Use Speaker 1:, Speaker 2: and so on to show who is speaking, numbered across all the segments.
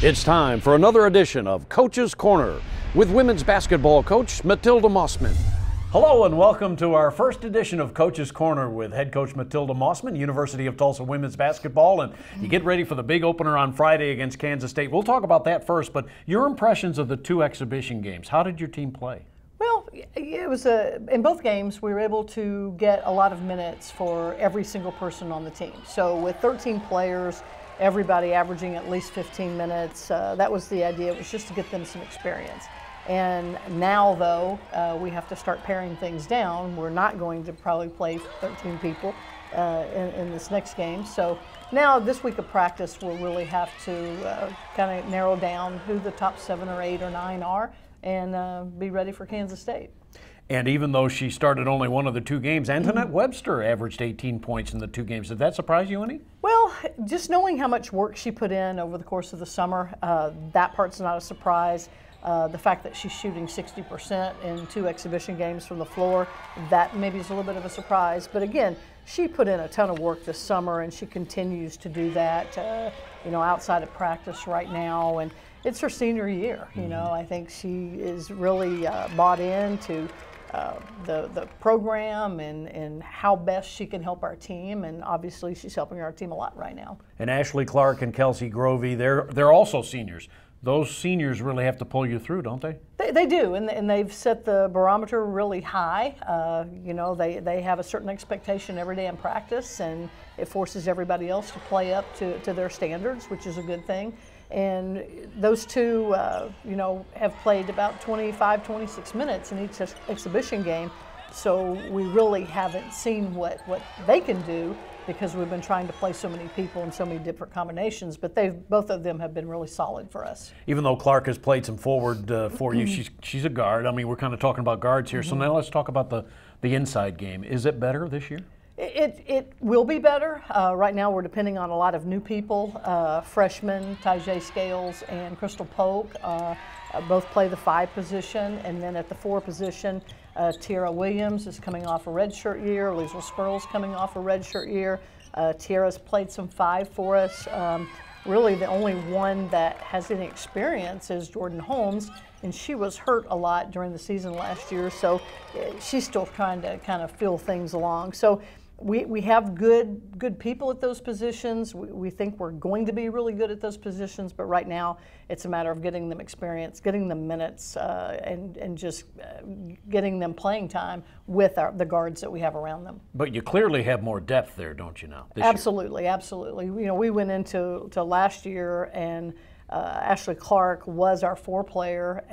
Speaker 1: It's time for another edition of Coach's Corner with women's basketball coach Matilda Mossman. Hello and welcome to our first edition of Coach's Corner with head coach Matilda Mossman, University of Tulsa women's basketball. And you get ready for the big opener on Friday against Kansas State. We'll talk about that first, but your impressions of the two exhibition games. How did your team play?
Speaker 2: Well, it was in both games we were able to get a lot of minutes for every single person on the team. So with 13 players, everybody averaging at least 15 minutes, that was the idea. It was just to get them some experience. And now, though, we have to start paring things down. We're not going to probably play 13 people in this next game. So now this week of practice, we'll really have to kind of narrow down who the top 7 or 8 or 9 are and be ready for Kansas State.
Speaker 1: And even though she started only one of the two games, Antoinette Webster averaged 18 points in the two games. Did that surprise you any?
Speaker 2: Well, just knowing how much work she put in over the course of the summer, that part's not a surprise. The fact that she's shooting 60% in 2 exhibition games from the floor, that maybe is a little bit of a surprise. But again, she put in a ton of work this summer, and she continues to do that, outside of practice right now. And it's her senior year. I think she is really bought into the program and how best she can help our team, and obviously she's helping our team a lot right now.
Speaker 1: And Ashley Clark and Kelsey Grovey, they're also seniors. Those seniors really have to pull you through, don't they?
Speaker 2: They do, and they've set the barometer really high. They have a certain expectation every day in practice, and it forces everybody else to play up to their standards, which is a good thing. And those two, have played about 25, 26 minutes in each exhibition game. So we really haven't seen what they can do because we've been trying to play so many people in so many different combinations. But both of them have been really solid for us.
Speaker 1: Even though Clark has played some forward for you, she's a guard. I mean, we're kind of talking about guards here. So now let's talk about the inside game. Is it better this year?
Speaker 2: It will be better. Right now we're depending on a lot of new people. Freshmen, Tajay Scales and Crystal Polk both play the 5 position. And then at the 4 position, Tiara Williams is coming off a redshirt year. Liesl Spurl's coming off a redshirt year. Tiara's played some 5 for us. Really the only one that has any experience is Jordan Holmes, and she was hurt a lot during the season last year, so she's still trying to kind of feel things along. So we have good people at those positions. We think we're going to be really good at those positions, but right now it's a matter of getting them experience, getting them minutes, and just getting them playing time with the guards that we have around them.
Speaker 1: But you clearly have more depth there, don't you now?
Speaker 2: Absolutely. We went into last year, and Ashley Clark was our 4 player,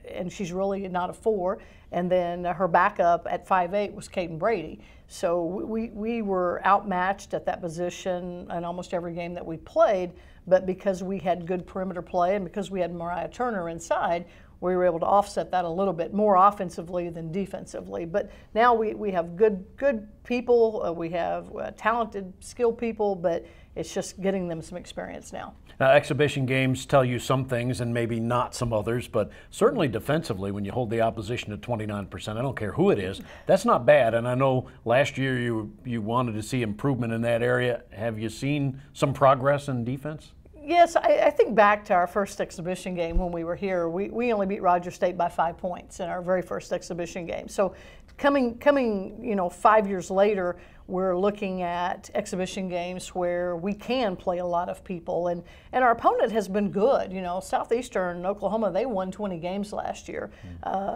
Speaker 2: and she's really not a 4. And then her backup at 5'8" was Caden Brady. So we were outmatched at that position in almost every game that we played, but because we had good perimeter play and because we had Mariah Turner inside, we were able to offset that a little bit more offensively than defensively. But now we have good people, we have talented, skilled people, but it's just getting them some experience now.
Speaker 1: Now, exhibition games tell you some things and maybe not some others, but certainly defensively, when you hold the opposition to 29%, I don't care who it is, that's not bad. And I know last year you wanted to see improvement in that area. Have you seen some progress in defense?
Speaker 2: Yes, I think back to our first exhibition game when we were here. We only beat Rogers State by 5 points in our very first exhibition game. So coming 5 years later, we're looking at exhibition games where we can play a lot of people, and our opponent has been good. Southeastern Oklahoma, they won 20 games last year.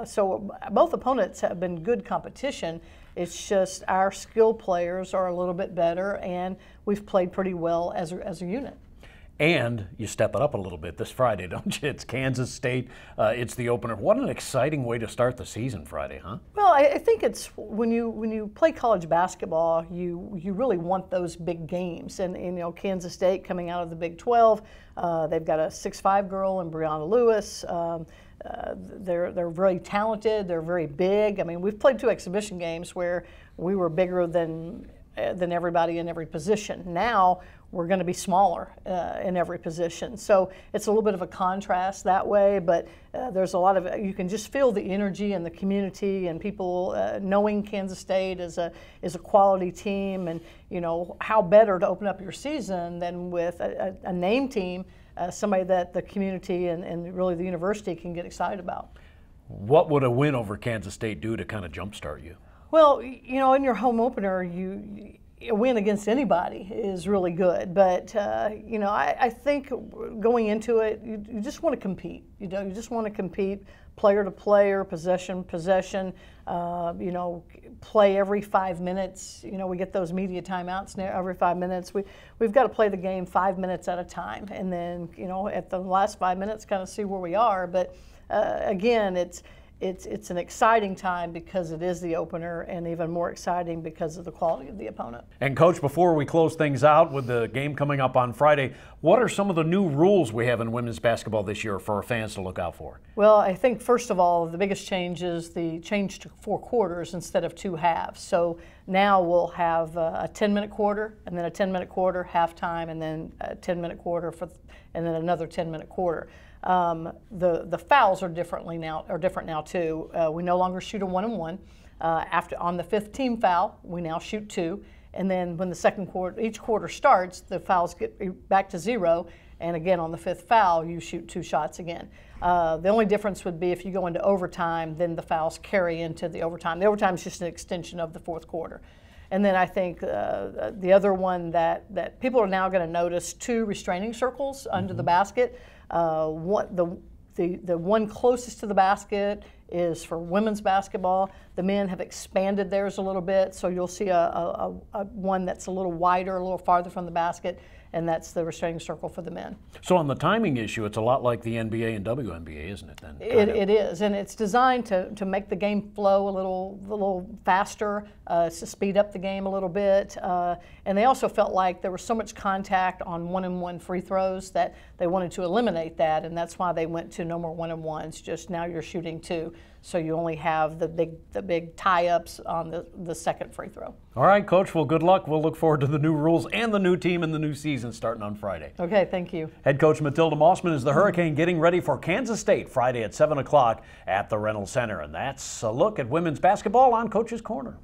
Speaker 2: So both opponents have been good competition. It's just our skill players are a little bit better, and we've played pretty well as a unit.
Speaker 1: And you step it up a little bit this Friday, don't you? It's Kansas State. It's the opener. What an exciting way to start the season Friday, huh?
Speaker 2: Well, I think it's when you play college basketball, you really want those big games. And Kansas State coming out of the Big 12, they've got a 6'5" girl in Brianna Lewis. They're very talented. They're very big. I mean, we've played 2 exhibition games where we were bigger than everybody in every position. Now we're going to be smaller in every position. So it's a little bit of a contrast that way, but there's a lot of, you can just feel the energy and the community and people knowing Kansas State is a quality team, and you know, how better to open up your season than with a name team, somebody that the community and really the university can get excited about.
Speaker 1: What would a win over Kansas State do to kind of jumpstart you?
Speaker 2: Well, you know, in your home opener, a win against anybody is really good, but you know, I think going into it, you just want to compete. You know, you just want to compete, player to player, possession. You know, play every 5 minutes. You know, we get those media timeouts every 5 minutes. We've got to play the game 5 minutes at a time, and then you know, at the last 5 minutes, kind of see where we are. But again, it's an exciting time because it is the opener, and even more exciting because of the quality of the opponent.
Speaker 1: And Coach, before we close things out with the game coming up on Friday, what are some of the new rules we have in women's basketball this year for our fans to look out for?
Speaker 2: Well, I think first of all, the biggest change is the change to 4 quarters instead of 2 halves. So now we'll have a 10-minute quarter, and then a 10-minute quarter, halftime, and then a 10-minute quarter and then another 10-minute quarter. The fouls are different now too. We no longer shoot a 1-and-1. On the 5th team foul, we now shoot 2, and then when each quarter starts, the fouls get back to 0, and again on the 5th foul, you shoot 2 shots again. The only difference would be if you go into overtime, then the fouls carry into the overtime. The overtime is just an extension of the 4th quarter. And then I think the other one that people are now going to notice, 2 restraining circles under the basket. The one closest to the basket is for women's basketball. The men have expanded theirs a little bit, so you'll see a one that's a little wider, a little farther from the basket, and that's the restraining circle for the men.
Speaker 1: So on the timing issue, it's a lot like the NBA and WNBA, isn't it then?
Speaker 2: It is, and it's designed to make the game flow a little faster, to speed up the game a little bit. And they also felt like there was so much contact on 1-and-1 free throws that they wanted to eliminate that, and that's why they went to no more 1-and-1s. Just now you're shooting 2, so you only have the big tie-ups on the 2nd free throw.
Speaker 1: All right, Coach. Well, good luck. We'll look forward to the new rules and the new team and the new season starting on Friday.
Speaker 2: Okay, thank you.
Speaker 1: Head coach Matilda Mossman is the Hurricane getting ready for Kansas State Friday at 7 o'clock at the Reynolds Center. And that's a look at women's basketball on Coach's Corner.